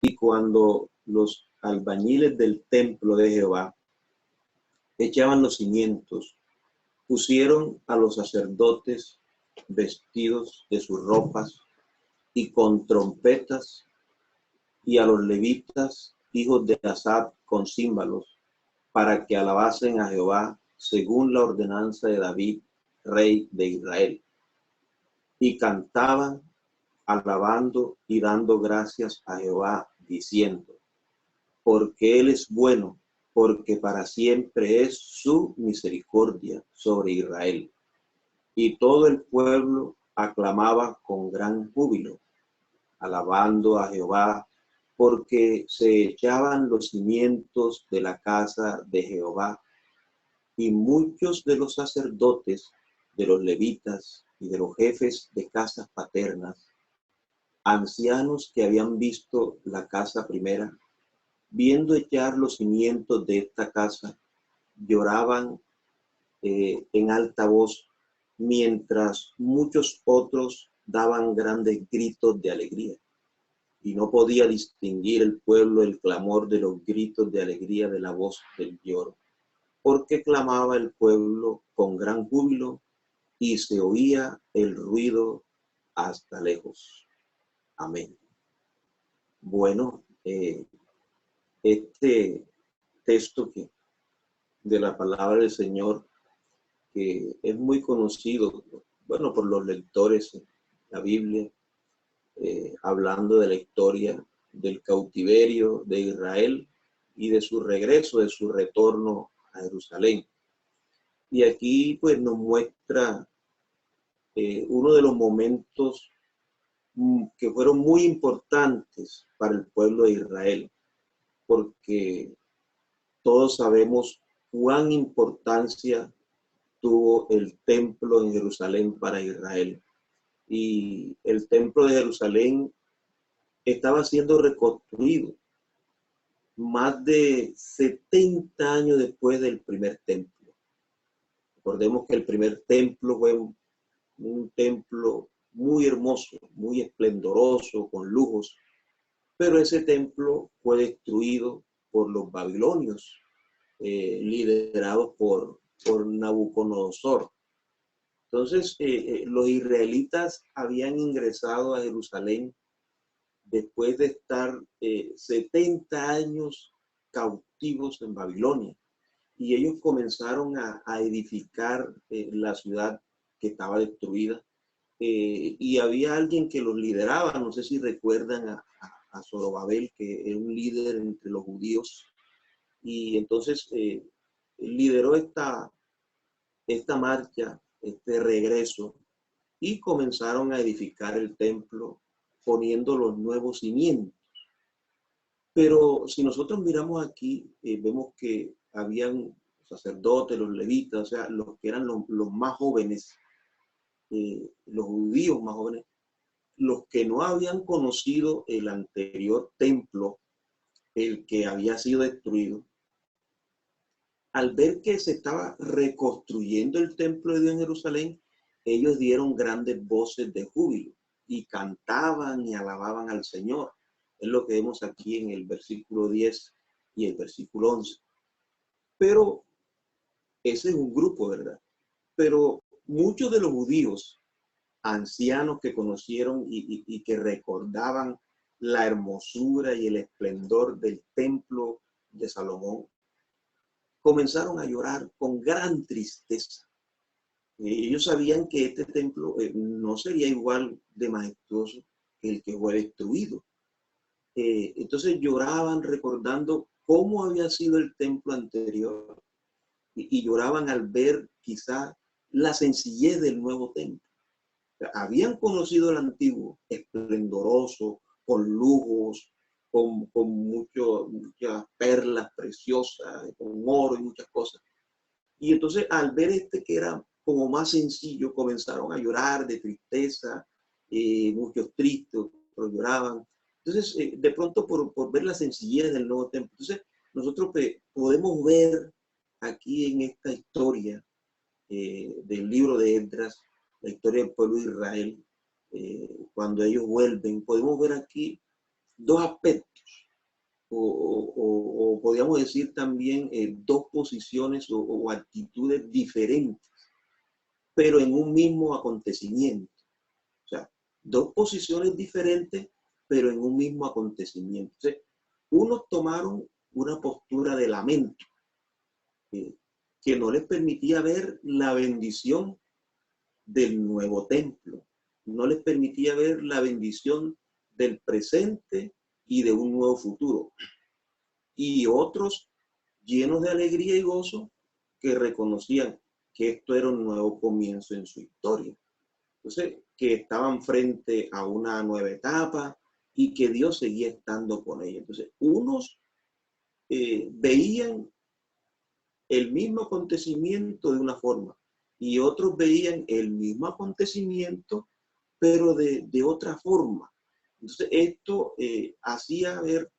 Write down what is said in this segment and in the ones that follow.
Y cuando los albañiles del templo de Jehová echaban los cimientos, pusieron a los sacerdotes vestidos de sus ropas y con trompetas, y a los levitas, hijos de Asaf, con címbalos, para que alabasen a Jehová según la ordenanza de David, rey de Israel. Y cantaban, alabando y dando gracias a Jehová, diciendo: porque Él es bueno, porque para siempre es su misericordia sobre Israel. Y todo el pueblo aclamaba con gran júbilo, alabando a Jehová, porque se echaban los cimientos de la casa de Jehová. Y muchos de los sacerdotes, de los levitas y de los jefes de casas paternas, ancianos que habían visto la casa primera, viendo echar los cimientos de esta casa, lloraban en alta voz, mientras muchos otros daban grandes gritos de alegría. Y no podía distinguir el pueblo el clamor de los gritos de alegría de la voz del lloro, porque clamaba el pueblo con gran júbilo y se oía el ruido hasta lejos. Amén. Bueno, este texto de la palabra del Señor, que es muy conocido, bueno, por los lectores de la Biblia, hablando de la historia del cautiverio de Israel y de su regreso, de su retorno a Jerusalén. Y aquí pues nos muestra uno de los momentos que fueron muy importantes para el pueblo de Israel, porque todos sabemos cuán importancia tuvo el templo en Jerusalén para Israel. Y el templo de Jerusalén estaba siendo reconstruido más de 70 años después del primer templo. Recordemos que el primer templo fue un templo muy hermoso, muy esplendoroso, con lujos, pero ese templo fue destruido por los babilonios, liderados por Nabucodonosor. Entonces, los israelitas habían ingresado a Jerusalén después de estar 70 años cautivos en Babilonia. Y ellos comenzaron a edificar la ciudad que estaba destruida. Y había alguien que los lideraba, no sé si recuerdan a Zorobabel, que era un líder entre los judíos. Y entonces lideró esta marcha, este regreso, y comenzaron a edificar el templo poniendo los nuevos cimientos. Pero si nosotros miramos aquí, vemos que habían sacerdotes, los levitas, o sea, los que eran los más jóvenes, los judíos más jóvenes, los que no habían conocido el anterior templo, el que había sido destruido. Al ver que se estaba reconstruyendo el templo de Dios en Jerusalén, ellos dieron grandes voces de júbilo y cantaban y alababan al Señor. Es lo que vemos aquí en el versículo 10 y el versículo 11. Pero ese es un grupo, ¿verdad? Pero muchos de los judíos, ancianos que conocieron y que recordaban la hermosura y el esplendor del templo de Salomón, comenzaron a llorar con gran tristeza. Ellos sabían que este templo no sería igual de majestuoso que el que fue destruido. Entonces lloraban recordando cómo había sido el templo anterior y lloraban al ver quizá la sencillez del nuevo templo. O sea, habían conocido el antiguo, esplendoroso, con lujos, con muchas perlas preciosas, con oro y muchas cosas. Y entonces al ver este que era como más sencillo, comenzaron a llorar de tristeza, muchos tristes, otros lloraban. Entonces, de pronto por ver la sencillez del nuevo templo, entonces nosotros podemos ver aquí en esta historia del libro de Esdras, la historia del pueblo de Israel, cuando ellos vuelven, podemos ver aquí dos aspectos. o podríamos decir también dos posiciones o actitudes diferentes, pero en un mismo acontecimiento. O sea, dos posiciones diferentes, pero en un mismo acontecimiento. O sea, unos tomaron una postura de lamento, que no les permitía ver la bendición del nuevo templo, no les permitía ver la bendición del presente y de un nuevo futuro. Y otros llenos de alegría y gozo que reconocían que esto era un nuevo comienzo en su historia. Entonces, que estaban frente a una nueva etapa y que Dios seguía estando con ellos. Entonces, unos veían el mismo acontecimiento de una forma y otros veían el mismo acontecimiento, pero de otra forma. Entonces, esto hacía ver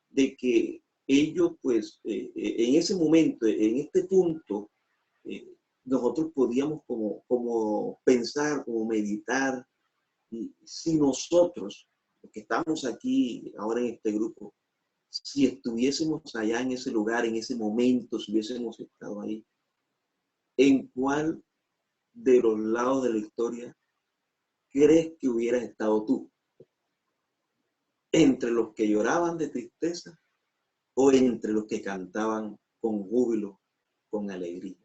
de que ellos, pues, en ese momento, en este punto, nosotros podíamos como pensar, como meditar, y si nosotros, los que estamos aquí ahora en este grupo, si estuviésemos allá en ese lugar, en ese momento, si hubiésemos estado ahí, ¿en cuál de los lados de la historia crees que hubieras estado tú? ¿Entre los que lloraban de tristeza o entre los que cantaban con júbilo, con alegría?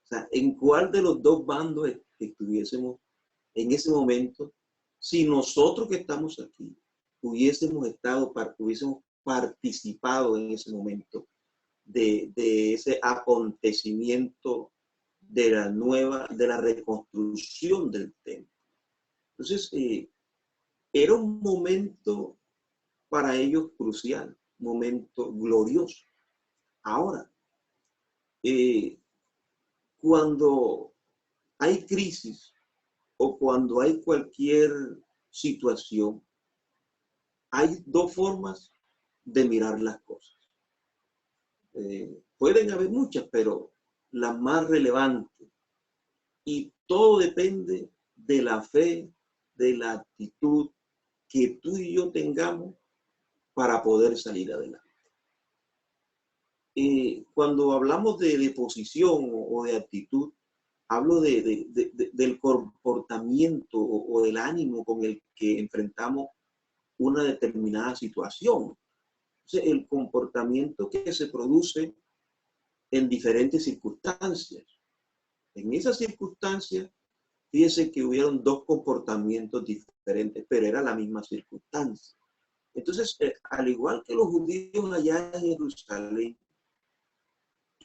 O sea, ¿en cuál de los dos bandos estuviésemos en ese momento si nosotros que estamos aquí hubiésemos participado en ese momento de ese acontecimiento de la reconstrucción del templo? Entonces, era un momento para ellos crucial, un momento glorioso. Ahora, cuando hay crisis o cuando hay cualquier situación, hay dos formas de mirar las cosas. Pueden haber muchas, pero las más relevantes. Y todo depende de la fe, de la actitud que tú y yo tengamos para poder salir adelante. Cuando hablamos de posición o de actitud, hablo del comportamiento o del ánimo con el que enfrentamos una determinada situación. Entonces, el comportamiento que se produce en diferentes circunstancias. En esas circunstancias, fíjense que hubieron dos comportamientos diferentes, pero era la misma circunstancia. Entonces, al igual que los judíos allá en Jerusalén,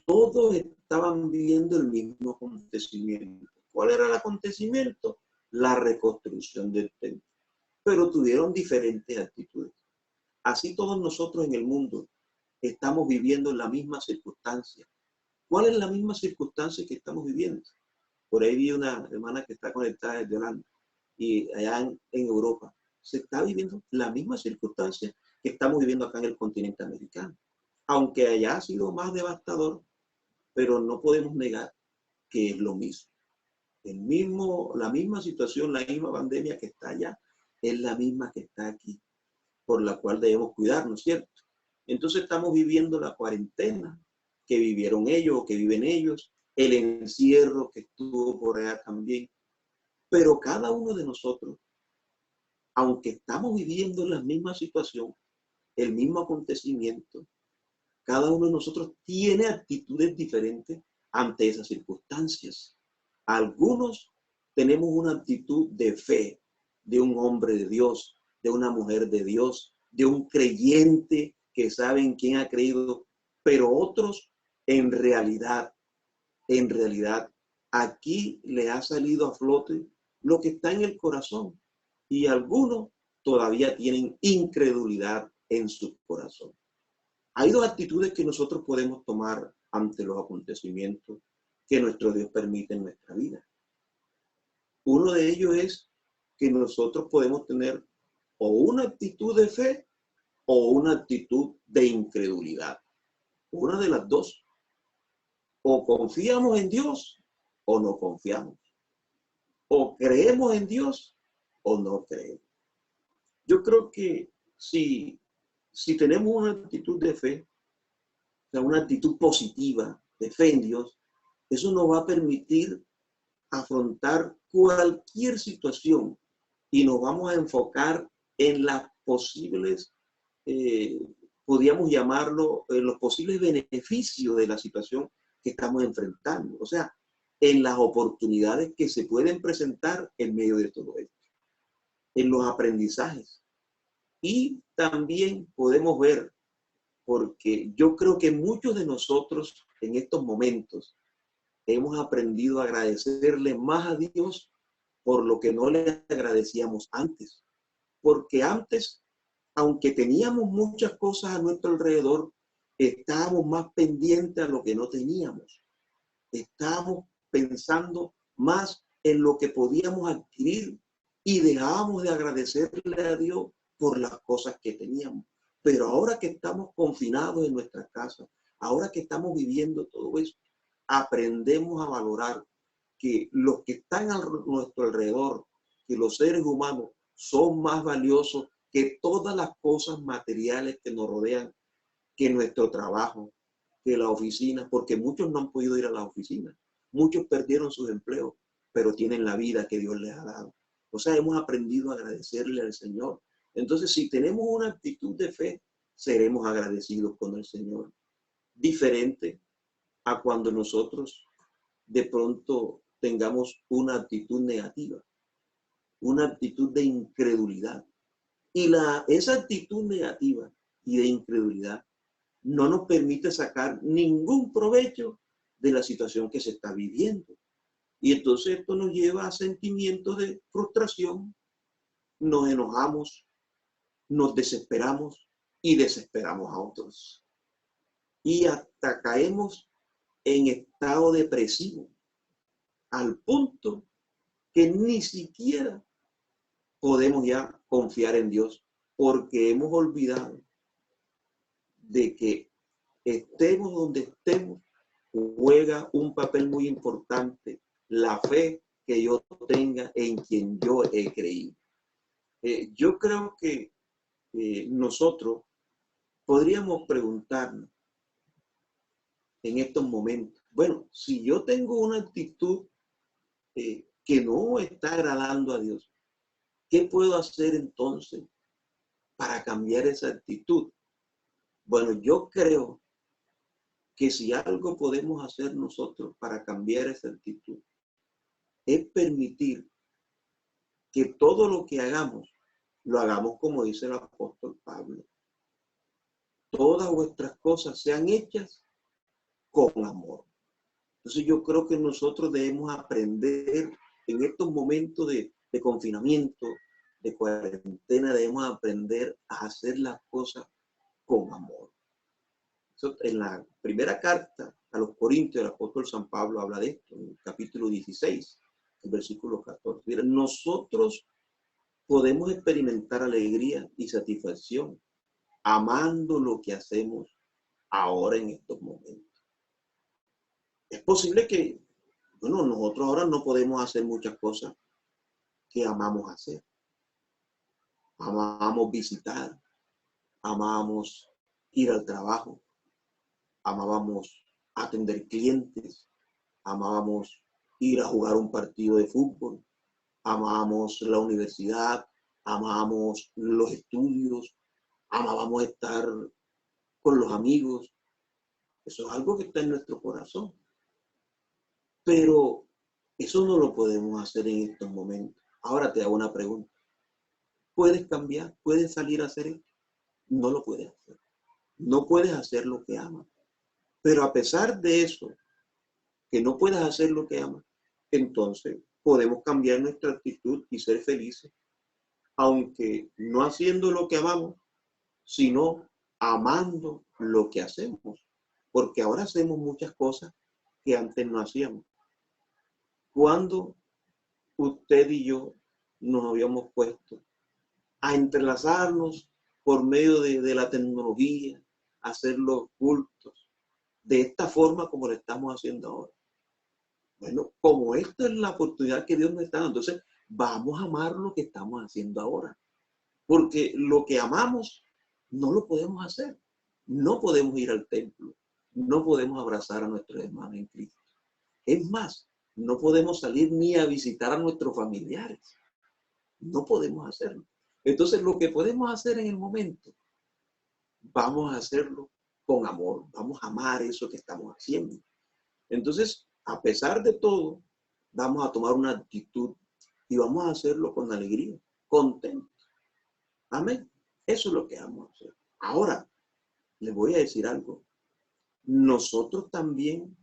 todos estaban viviendo el mismo acontecimiento. ¿Cuál era el acontecimiento? La reconstrucción del templo. Pero tuvieron diferentes actitudes. Así todos nosotros en el mundo estamos viviendo la misma circunstancia. ¿Cuál es la misma circunstancia que estamos viviendo? Por ahí vi una hermana que está conectada desde Holanda y allá en Europa se está viviendo la misma circunstancia que estamos viviendo acá en el continente americano. Aunque allá ha sido más devastador, pero no podemos negar que es lo mismo. La misma situación, la misma pandemia que está allá, es la misma que está aquí, por la cual debemos cuidarnos, ¿cierto? Entonces estamos viviendo la cuarentena que vivieron ellos o que viven ellos, el encierro que estuvo por allá también. Pero cada uno de nosotros, aunque estamos viviendo la misma situación, el mismo acontecimiento, cada uno de nosotros tiene actitudes diferentes ante esas circunstancias. Algunos tenemos una actitud de fe, de un hombre de Dios, de una mujer de Dios, de un creyente que sabe en quién ha creído, pero otros en realidad, aquí le ha salido a flote lo que está en el corazón y algunos todavía tienen incredulidad en su corazón. Hay dos actitudes que nosotros podemos tomar ante los acontecimientos que nuestro Dios permite en nuestra vida. Uno de ellos es que nosotros podemos tener o una actitud de fe o una actitud de incredulidad. Una de las dos. O confiamos en Dios o no confiamos. O creemos en Dios o no creemos. Yo creo que si si tenemos una actitud de fe, o sea, una actitud positiva de fe en Dios, eso nos va a permitir afrontar cualquier situación y nos vamos a enfocar en las posibles, eh, podríamos llamarlo, en los posibles beneficios de la situación que estamos enfrentando. O sea, en las oportunidades que se pueden presentar en medio de todo esto, en los aprendizajes. Y también podemos ver, porque yo creo que muchos de nosotros en estos momentos hemos aprendido a agradecerle más a Dios por lo que no le agradecíamos antes. Porque antes, aunque teníamos muchas cosas a nuestro alrededor, estábamos más pendientes a lo que no teníamos. Estábamos pensando más en lo que podíamos adquirir y dejábamos de agradecerle a Dios por las cosas que teníamos. Pero ahora que estamos confinados en nuestra casa, ahora que estamos viviendo todo eso, aprendemos a valorar que los que están a nuestro alrededor, que los seres humanos son más valiosos que todas las cosas materiales que nos rodean, que nuestro trabajo, que la oficina, porque muchos no han podido ir a la oficina, muchos perdieron sus empleos, pero tienen la vida que Dios les ha dado. O sea, hemos aprendido a agradecerle al Señor. Entonces, si tenemos una actitud de fe, seremos agradecidos con el Señor. Diferente a cuando nosotros de pronto tengamos una actitud negativa, una actitud de incredulidad. Y esa actitud negativa y de incredulidad no nos permite sacar ningún provecho de la situación que se está viviendo. Y entonces esto nos lleva a sentimientos de frustración, nos enojamos, nos desesperamos y desesperamos a otros. Y hasta caemos en estado depresivo, al punto que ni siquiera podemos ya confiar en Dios, porque hemos olvidado de que estemos donde estemos, juega un papel muy importante la fe que yo tenga en quien yo he creído. Yo creo que nosotros podríamos preguntarnos en estos momentos, bueno, si yo tengo una actitud que no está agradando a Dios, ¿qué puedo hacer entonces para cambiar esa actitud? Bueno, yo creo que si algo podemos hacer nosotros para cambiar esa actitud, es permitir que todo lo que hagamos, lo hagamos como dice el apóstol Pablo. Todas vuestras cosas sean hechas con amor. Entonces yo creo que nosotros debemos aprender en estos momentos de confinamiento, de cuarentena, debemos aprender a hacer las cosas con amor. Eso, en la primera carta a los Corintios, el apóstol San Pablo habla de esto, en el capítulo 16, el versículo 14. Mira, nosotros podemos experimentar alegría y satisfacción amando lo que hacemos ahora en estos momentos. Es posible que, bueno, nosotros ahora no podemos hacer muchas cosas que amamos hacer. Amamos visitar, amamos ir al trabajo, amábamos atender clientes, amábamos ir a jugar un partido de fútbol, amábamos la universidad, amábamos los estudios, amábamos estar con los amigos. Eso es algo que está en nuestro corazón. Pero eso no lo podemos hacer en estos momentos. Ahora te hago una pregunta. ¿Puedes cambiar? ¿Puedes salir a hacer esto? No lo puedes hacer. No puedes hacer lo que amas. Pero a pesar de eso, que no puedas hacer lo que amas, entonces podemos cambiar nuestra actitud y ser felices. Aunque no haciendo lo que amamos, sino amando lo que hacemos. Porque ahora hacemos muchas cosas que antes no hacíamos. Cuando usted y yo nos habíamos puesto a entrelazarnos por medio de la tecnología, a hacer los cultos, de esta forma como lo estamos haciendo ahora. Bueno, como esta es la oportunidad que Dios nos está dando, entonces vamos a amar lo que estamos haciendo ahora. Porque lo que amamos no lo podemos hacer. No podemos ir al templo. No podemos abrazar a nuestros hermanos en Cristo. Es más, no podemos salir ni a visitar a nuestros familiares. No podemos hacerlo. Entonces, lo que podemos hacer en el momento, vamos a hacerlo con amor. Vamos a amar eso que estamos haciendo. Entonces, a pesar de todo, vamos a tomar una actitud y vamos a hacerlo con alegría, contentos. Amén. Eso es lo que vamos a hacer. Ahora, les voy a decir algo. Nosotros también,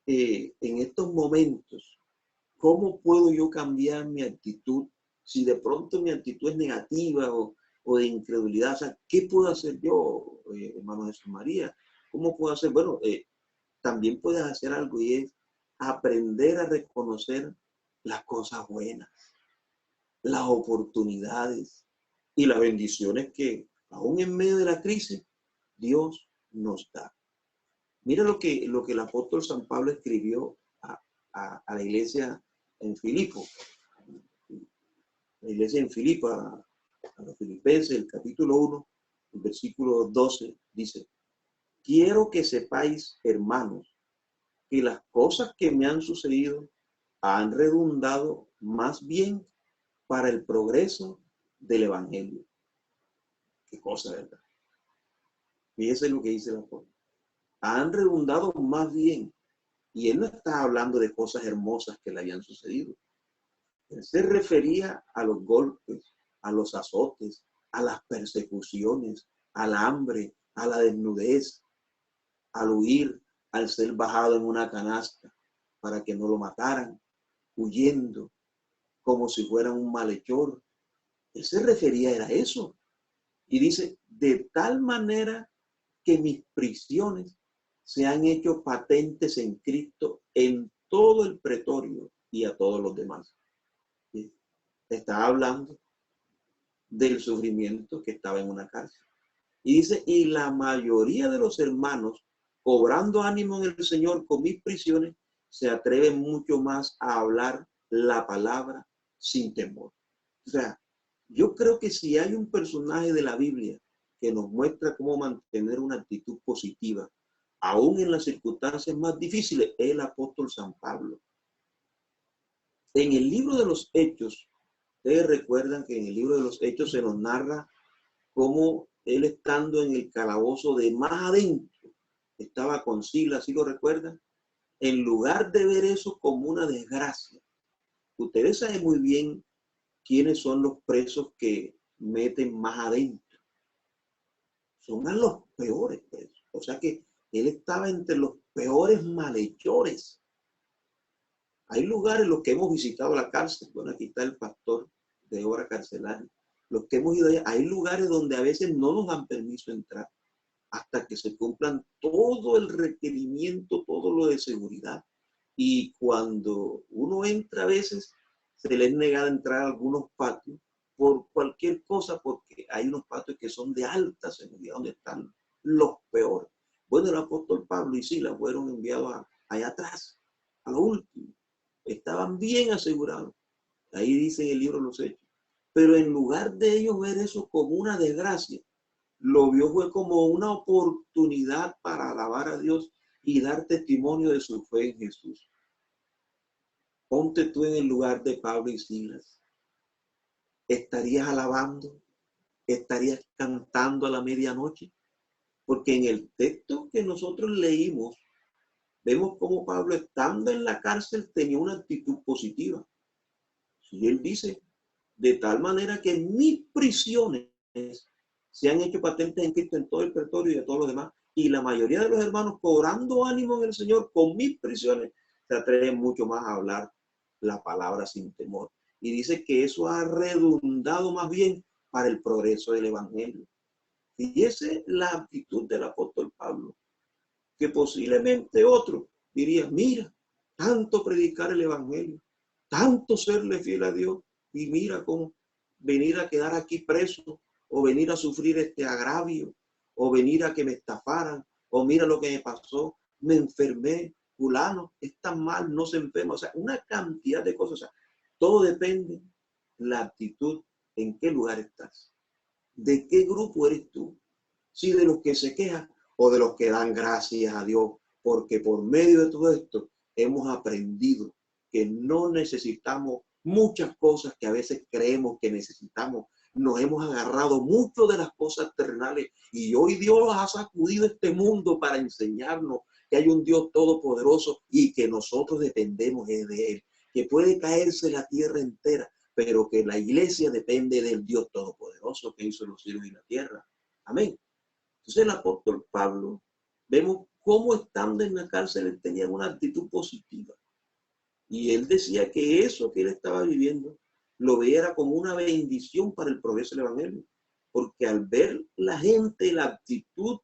en estos momentos, ¿cómo puedo yo cambiar mi actitud? Si de pronto mi actitud es negativa o de incredulidad, o sea, ¿qué puedo hacer yo, hermano Jesús María? ¿Cómo puedo hacer? Bueno, también puedes hacer algo y es aprender a reconocer las cosas buenas, las oportunidades y las bendiciones que aún en medio de la crisis Dios nos da. Mira lo que el apóstol San Pablo escribió a la iglesia en Filipo. La iglesia en Filipo, a los filipenses, el capítulo 1, el versículo 12, dice: quiero que sepáis, hermanos, que las cosas que me han sucedido han redundado más bien para el progreso del evangelio. Qué cosa, ¿verdad? Fíjese lo que dice el apóstol. Han redundado más bien. Y él no está hablando de cosas hermosas que le habían sucedido. Él se refería a los golpes, a los azotes, a las persecuciones, al hambre, a la desnudez, al huir, al ser bajado en una canasta para que no lo mataran, huyendo como si fuera un malhechor. Él se refería a eso. Y dice, de tal manera que mis prisiones se han hecho patentes en Cristo en todo el pretorio y a todos los demás. ¿Sí? Está hablando del sufrimiento que estaba en una cárcel. Y dice, y la mayoría de los hermanos, cobrando ánimo en el Señor con mis prisiones, se atreven mucho más a hablar la palabra sin temor. O sea, yo creo que si hay un personaje de la Biblia que nos muestra cómo mantener una actitud positiva, aún en las circunstancias más difíciles, es el apóstol San Pablo. En el libro de los Hechos, ustedes recuerdan que en el libro de los Hechos se nos narra cómo él, estando en el calabozo de más adentro, estaba con Silas, ¿sí lo recuerdan? En lugar de ver eso como una desgracia. Ustedes saben muy bien quiénes son los presos que meten más adentro. Son a los peores presos. O sea que él estaba entre los peores malhechores. Hay lugares, los que hemos visitado la cárcel, bueno, aquí está el pastor de obra carcelaria, los que hemos ido allá, hay lugares donde a veces no nos dan permiso de entrar hasta que se cumplan todo el requerimiento, todo lo de seguridad. Y cuando uno entra a veces, se les nega entrar a algunos patios por cualquier cosa, porque hay unos patios que son de alta seguridad, donde están los peores. Bueno, el apóstol Pablo y Silas fueron enviados allá atrás, a lo último. Estaban bien asegurados. Ahí dice en el libro de los Hechos. Pero en lugar de ellos ver eso como una desgracia, lo vio fue como una oportunidad para alabar a Dios y dar testimonio de su fe en Jesús. Ponte tú en el lugar de Pablo y Silas. ¿Estarías alabando? ¿Estarías cantando a la medianoche? Porque en el texto que nosotros leímos, vemos cómo Pablo, estando en la cárcel, tenía una actitud positiva. Y él dice, de tal manera que mis prisiones se han hecho patentes en Cristo en todo el pretorio y de todos los demás. Y la mayoría de los hermanos, cobrando ánimo en el Señor con mis prisiones, se atreven mucho más a hablar la palabra sin temor. Y dice que eso ha redundado más bien para el progreso del evangelio. Y esa es la actitud del apóstol Pablo, que posiblemente otro diría, mira, tanto predicar el evangelio, tanto serle fiel a Dios, y mira cómo venir a quedar aquí preso, o venir a sufrir este agravio, o venir a que me estafaran, o mira lo que me pasó, me enfermé, fulano, es tan mal, no se enferma, o sea, una cantidad de cosas, o sea, todo depende de la actitud, en qué lugar estás. ¿De qué grupo eres tú? ¿Si de los que se quejan o de los que dan gracias a Dios? Porque por medio de todo esto hemos aprendido que no necesitamos muchas cosas que a veces creemos que necesitamos. Nos hemos agarrado mucho de las cosas terrenales y hoy Dios ha sacudido este mundo para enseñarnos que hay un Dios todopoderoso y que nosotros dependemos de Él, que puede caerse la tierra entera, pero que la iglesia depende del Dios todopoderoso que hizo los cielos y la tierra. Amén. Entonces el apóstol Pablo, vemos cómo estando en la cárcel él tenía una actitud positiva. Y él decía que eso que él estaba viviendo lo veía como una bendición para el progreso del evangelio. Porque al ver la gente la actitud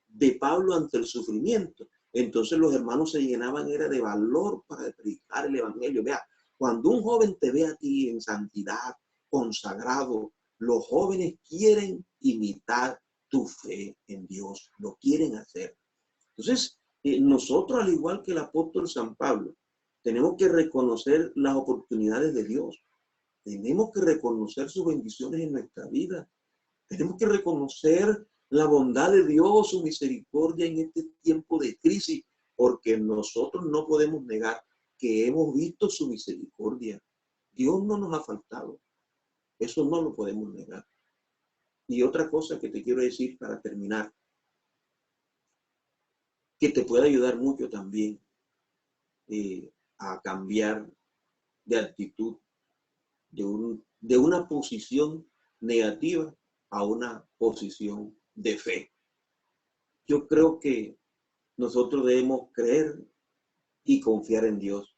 de Pablo ante el sufrimiento, entonces los hermanos se llenaban era de valor para predicar el evangelio. Vea, cuando un joven te ve a ti en santidad, consagrado, los jóvenes quieren imitar tu fe en Dios, lo quieren hacer. Entonces, nosotros, al igual que el apóstol San Pablo, tenemos que reconocer las oportunidades de Dios. Tenemos que reconocer sus bendiciones en nuestra vida. Tenemos que reconocer la bondad de Dios, su misericordia en este tiempo de crisis, porque nosotros no podemos negar que hemos visto su misericordia. Dios no nos ha faltado. Eso no lo podemos negar. Y otra cosa que te quiero decir para terminar, que te puede ayudar mucho también a cambiar de actitud de una posición negativa a una posición de fe. Yo creo que nosotros debemos creer y confiar en Dios,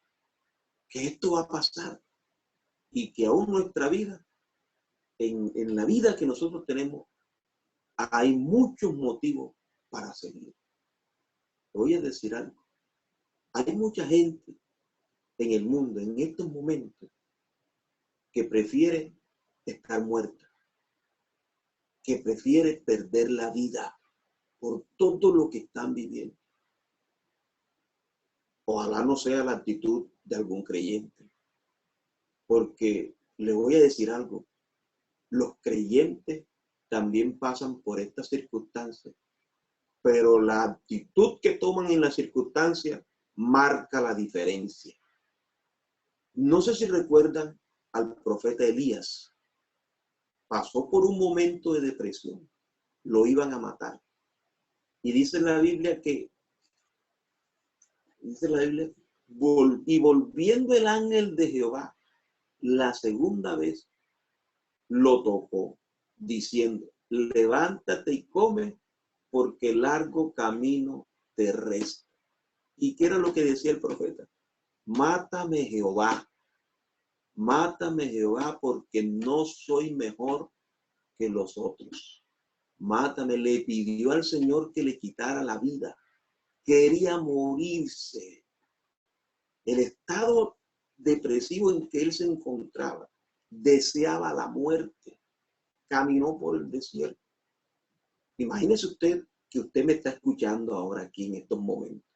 que esto va a pasar y que aún nuestra vida, en la vida que nosotros tenemos, hay muchos motivos para seguir. Voy a decir algo. Hay mucha gente en el mundo en estos momentos que prefiere estar muerta, que prefiere perder la vida por todo lo que están viviendo. Ojalá no sea la actitud de algún creyente, porque le voy a decir algo, los creyentes también pasan por estas circunstancias, pero la actitud que toman en las circunstancias marca la diferencia. No sé si recuerdan al profeta Elías. Pasó por un momento de depresión. Lo iban a matar. Y dice la Biblia que, y volviendo el ángel de Jehová, la segunda vez lo tocó, diciendo, levántate y come, porque largo camino te resta. ¿Y qué era lo que decía el profeta? Mátame Jehová, porque no soy mejor que los otros. Mátame, le pidió al Señor que le quitara la vida. Quería morirse. El estado depresivo en que él se encontraba, deseaba la muerte. Caminó por el desierto. Imagínese usted que usted me está escuchando ahora aquí en estos momentos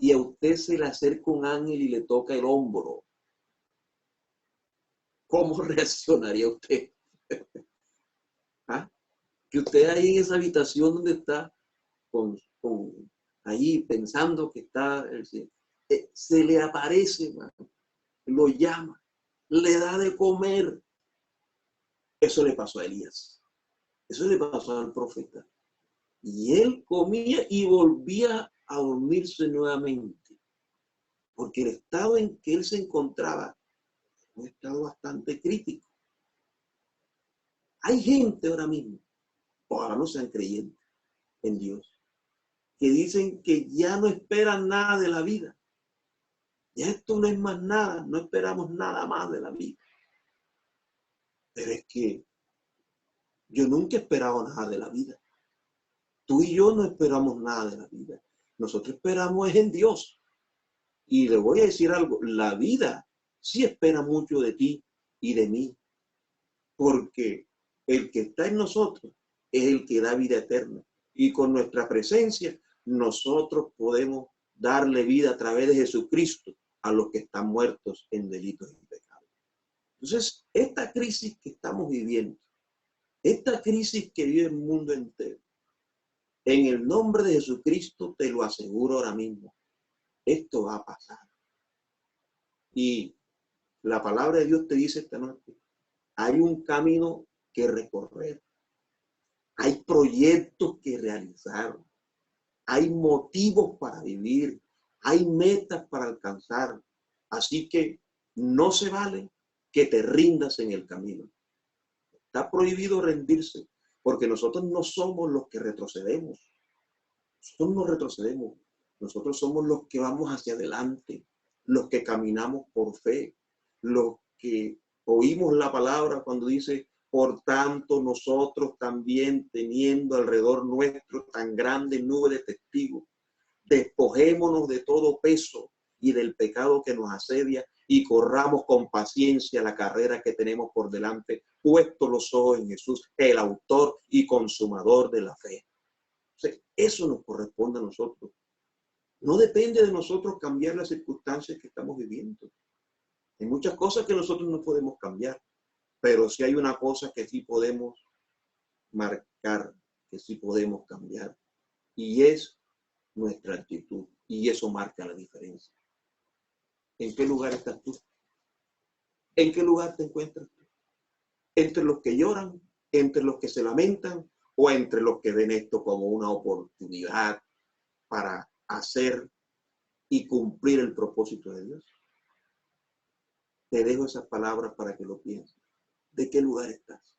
y a usted se le acerca un ángel y le toca el hombro. ¿Cómo reaccionaría usted? ¿Ah? Que usted ahí en esa habitación donde está ahí pensando que está, se le aparece, man, lo llama, le da de comer. Eso le pasó a Elías. Eso le pasó al profeta. Y él comía y volvía a dormirse nuevamente. Porque el estado en que él se encontraba, un estado bastante crítico. Hay gente ahora mismo, ojalá no sean creyentes en Dios, que dicen que ya no esperan nada de la vida. Ya esto no es más nada, no esperamos nada más de la vida. Pero es que yo nunca he esperado nada de la vida. Tú y yo no esperamos nada de la vida. Nosotros esperamos es en Dios. Y le voy a decir algo, la vida sí espera mucho de ti y de mí. Porque el que está en nosotros es el que da vida eterna. Y con nuestra presencia nosotros podemos darle vida a través de Jesucristo a los que están muertos en delitos y pecados. Entonces, esta crisis que estamos viviendo, Esta crisis que vive el mundo entero, en el nombre de Jesucristo te lo aseguro ahora mismo, esto va a pasar. Y la palabra de Dios te dice esta noche, hay un camino que recorrer, hay proyectos que realizar, hay motivos para vivir, hay metas para alcanzar. Así que no se vale que te rindas en el camino. Está prohibido rendirse, porque nosotros no somos los que retrocedemos. Nosotros no retrocedemos. Nosotros somos los que vamos hacia adelante, los que caminamos por fe, los que oímos la palabra cuando dice, por tanto nosotros también teniendo alrededor nuestro tan grande nube de testigos, despojémonos de todo peso y del pecado que nos asedia y corramos con paciencia la carrera que tenemos por delante, puesto los ojos en Jesús, el autor y consumador de la fe. O sea, eso nos corresponde a nosotros. No depende de nosotros cambiar las circunstancias que estamos viviendo. Hay muchas cosas que nosotros no podemos cambiar, pero sí hay una cosa que sí podemos marcar, que sí podemos cambiar, y es nuestra actitud, y eso marca la diferencia. ¿En qué lugar estás tú? ¿En qué lugar te encuentras tú? ¿Entre los que lloran, entre los que se lamentan, o entre los que ven esto como una oportunidad para hacer y cumplir el propósito de Dios? Te dejo esas palabras para que lo pienses. ¿De qué lugar estás?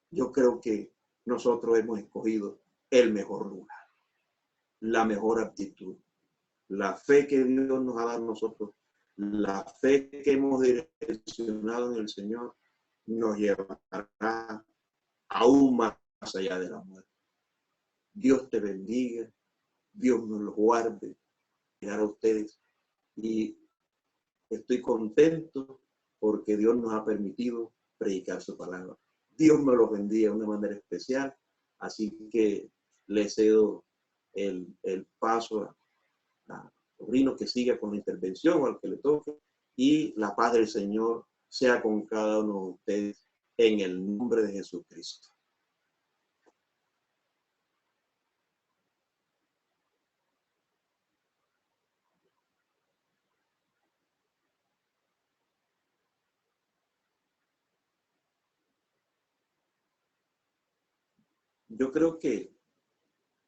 Yo creo que nosotros hemos escogido el mejor lugar, la mejor actitud, la fe que Dios nos ha dado a nosotros, la fe que hemos direccionado en el Señor, nos llevará aún más allá de la muerte. Dios te bendiga, Dios nos los guarde, llegar a ustedes, y estoy contento porque Dios nos ha permitido predicar su palabra. Dios me los bendiga de una manera especial, así que le cedo el paso a sobrino que siga con la intervención o al que le toque, y la paz del Señor sea con cada uno de ustedes en el nombre de Jesucristo. Yo creo que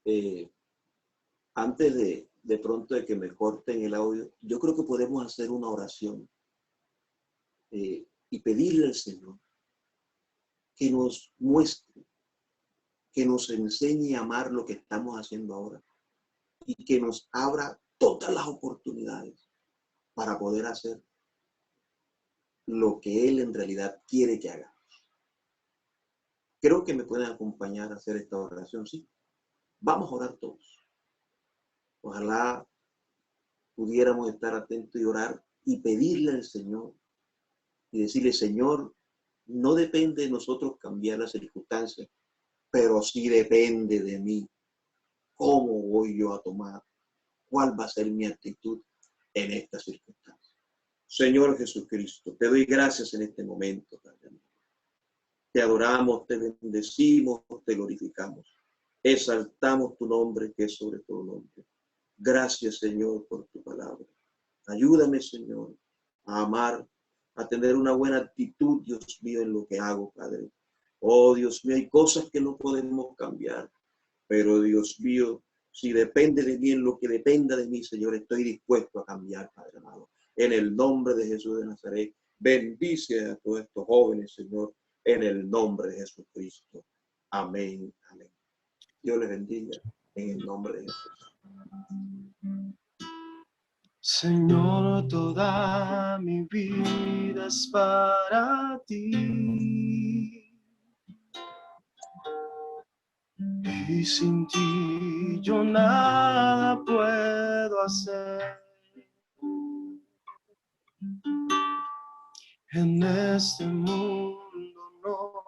eh, antes de pronto de que me corten el audio, yo creo que podemos hacer una oración y pedirle al Señor que nos muestre, que nos enseñe a amar lo que estamos haciendo ahora y que nos abra todas las oportunidades para poder hacer lo que Él en realidad quiere que haga. Creo que me pueden acompañar a hacer esta oración, ¿sí? Vamos a orar todos. Ojalá pudiéramos estar atentos y orar y pedirle al Señor y decirle, Señor, no depende de nosotros cambiar las circunstancias, pero sí depende de mí. ¿Cómo voy yo a tomar? ¿Cuál va a ser mi actitud en estas circunstancias? Señor Jesucristo, te doy gracias en este momento, Padre. Te adoramos, te bendecimos, te glorificamos. Exaltamos tu nombre, que es sobre todo nombre. Gracias, Señor, por tu palabra. Ayúdame, Señor, a amar, a tener una buena actitud, Dios mío, en lo que hago, Padre. Oh, Dios mío, hay cosas que no podemos cambiar, pero Dios mío, si depende de mí, en lo que dependa de mí, Señor, estoy dispuesto a cambiar, Padre amado. En el nombre de Jesús de Nazaret, bendice a todos estos jóvenes, Señor, en el nombre de Jesucristo. Amén, amén. Dios les bendiga en el nombre de Jesús. Señor, toda mi vida es para ti. Y sin ti yo nada puedo hacer. En este mundo no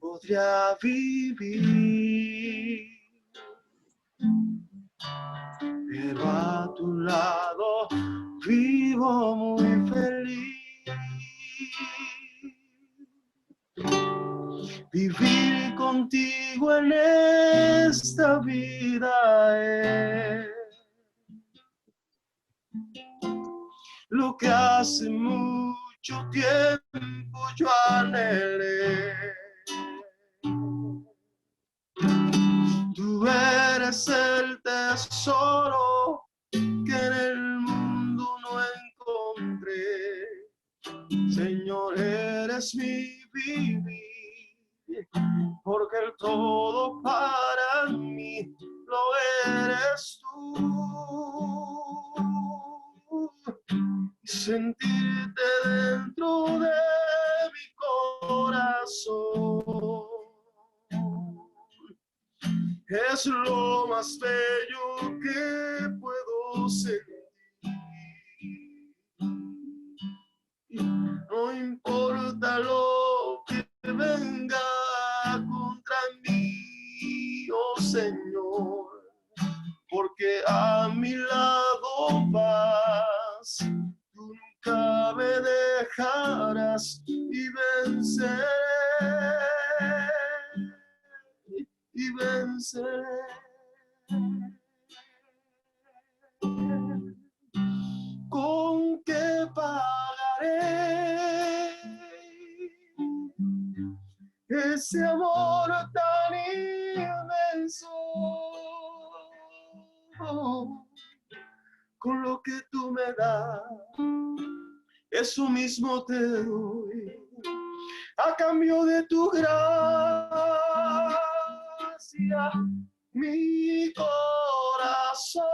podría vivir, pero a tu lado vivo muy feliz. vivir contigo en esta vida es lo que hace mucho tiempo yo anhelé. Tú eres el tesoro que en el mundo no encontré. Señor, eres mi vivir, porque el todo para mí lo eres tú. Y sentirte dentro de mi corazón es lo más bello que puedo sentir. No importa lo que venga contra mí, oh Señor, porque a mi lado vas, tú nunca me dejarás y venceré, y venceré. ¿Con qué pagaré ese amor tan inmenso? Con lo que tú me das, eso mismo te doy, a cambio de tu gracia, mi corazón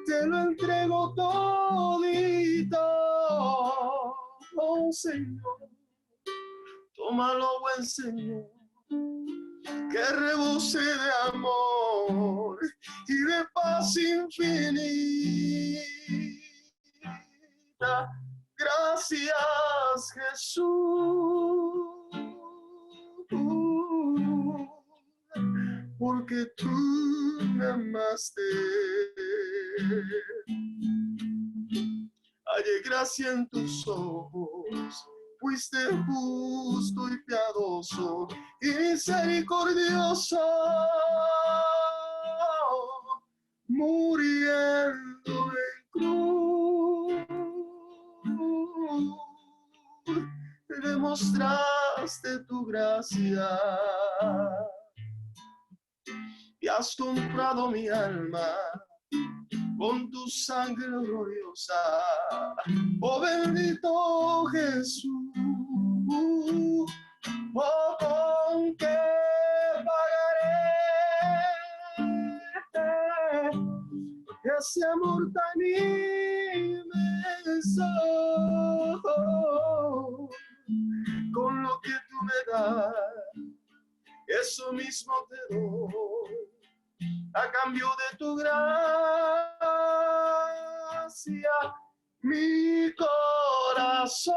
te lo entrego todito, oh Señor, tómalo, buen Señor, que rebose de amor y de paz infinita. Gracias, Jesús, porque tú me amaste. Hallé gracia en tus ojos, fuiste justo y piadoso y misericordioso, muriendo en cruz. Demostraste tu gracia y has comprado mi alma con tu sangre gloriosa, oh bendito Jesús. Oh, ¿con qué pagaré ese amor tan inmenso? Con lo que tú me das, eso mismo te doy, a cambio de tu gracia, mi corazón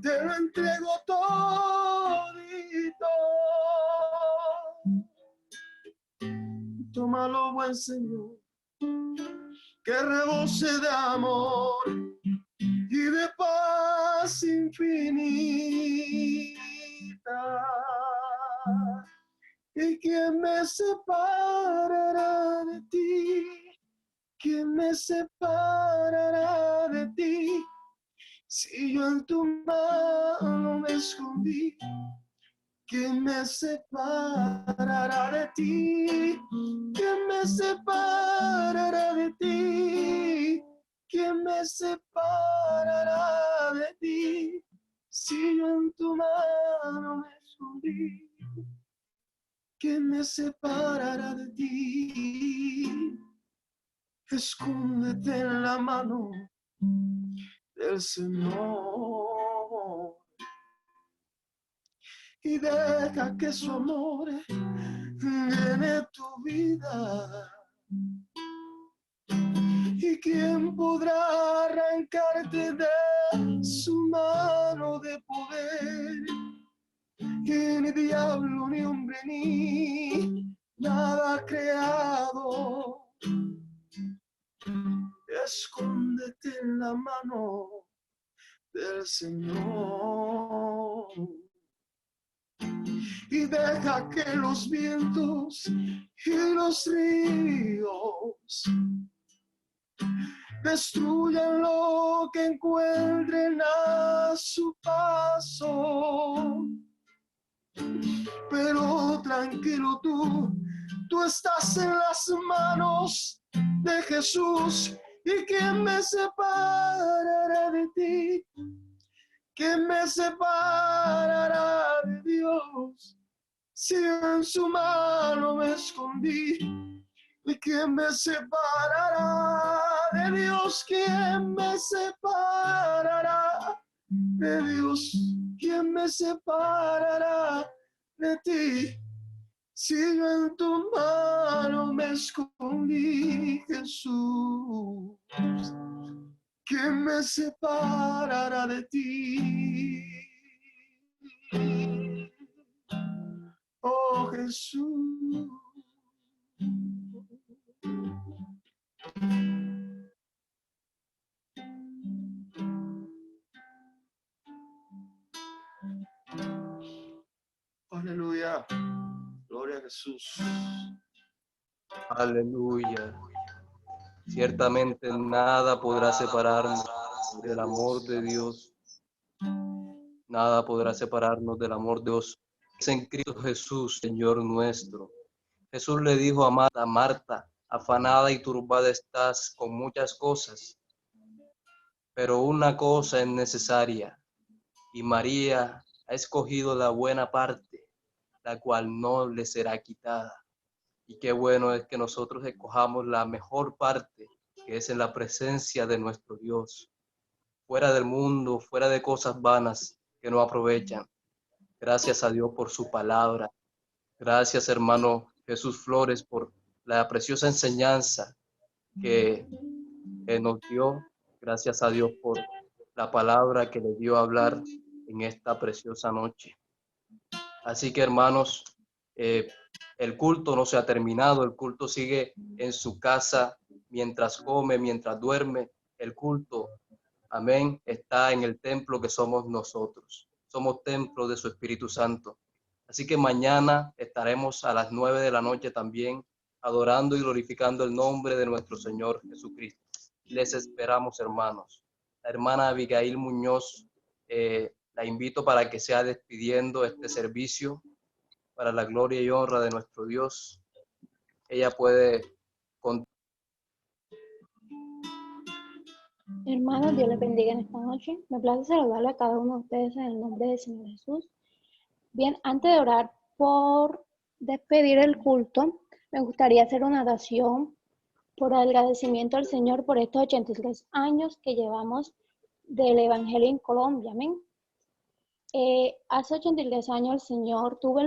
te lo entrego todito. Tómalo, buen Señor, que rebose de amor y de paz infinita. ¿Y quién me separará de ti? ¿Quién me separará de ti? Si yo en tu mano me escondí, ¿quién me separará de ti? ¿Quién me separará de ti? ¿Quién me separará de ti? Si yo en tu mano me escondí, ¿quién me separará de ti? Escóndete en la mano del Señor y deja que su amor llene tu vida. ¿Y quién podrá arrancarte de su mano de poder? Que ni diablo, ni hombre, ni nada creado. Escóndete suelte en la mano del Señor. Y deja que los vientos y los ríos destruyan lo que encuentren a su paso. Pero tranquilo tú estás en las manos de Jesús. ¿Y quién me separará de ti? ¿Quién me separará de Dios? Si en su mano me escondí. ¿Y quién me separará de Dios? ¿Quién me separará de Dios? ¿Quién me separará de ti? Si yo en tu mano me escondí, Jesús, ¿quién me separará de ti? Oh Jesús. Aleluya. Gloria a Jesús. Aleluya. Ciertamente nada podrá separarnos del amor de Dios. Nada podrá separarnos del amor de Dios. Es en Cristo Jesús, Señor nuestro. Jesús le dijo a Marta, Marta, afanada y turbada estás con muchas cosas, pero una cosa es necesaria, y María ha escogido la buena parte, la cual no le será quitada. Y qué bueno es que nosotros escojamos la mejor parte, que es en la presencia de nuestro Dios, fuera del mundo, fuera de cosas vanas que no aprovechan. Gracias a Dios por su palabra. Gracias, hermano Jesús Flores, por la preciosa enseñanza que nos dio. Gracias a Dios por la palabra que le dio a hablar en esta preciosa noche. Así que, hermanos, el culto no se ha terminado, el culto sigue en su casa mientras come, mientras duerme. El culto, amén, está en el templo que somos nosotros. Somos templo de su Espíritu Santo. Así que mañana estaremos a las 9 de la noche también adorando y glorificando el nombre de nuestro Señor Jesucristo. Les esperamos, hermanos. La hermana Abigail Muñoz, la invito para que sea despidiendo este servicio para la gloria y honra de nuestro Dios. Ella puede contar. Hermanos, Dios les bendiga en esta noche. Me place saludarle a cada uno de ustedes en el nombre del Señor Jesús. Bien, antes de orar por despedir el culto, me gustaría hacer una oración por agradecimiento al Señor por estos 83 años que llevamos del Evangelio en Colombia. Amén. Hace 83 años el Señor tuvo el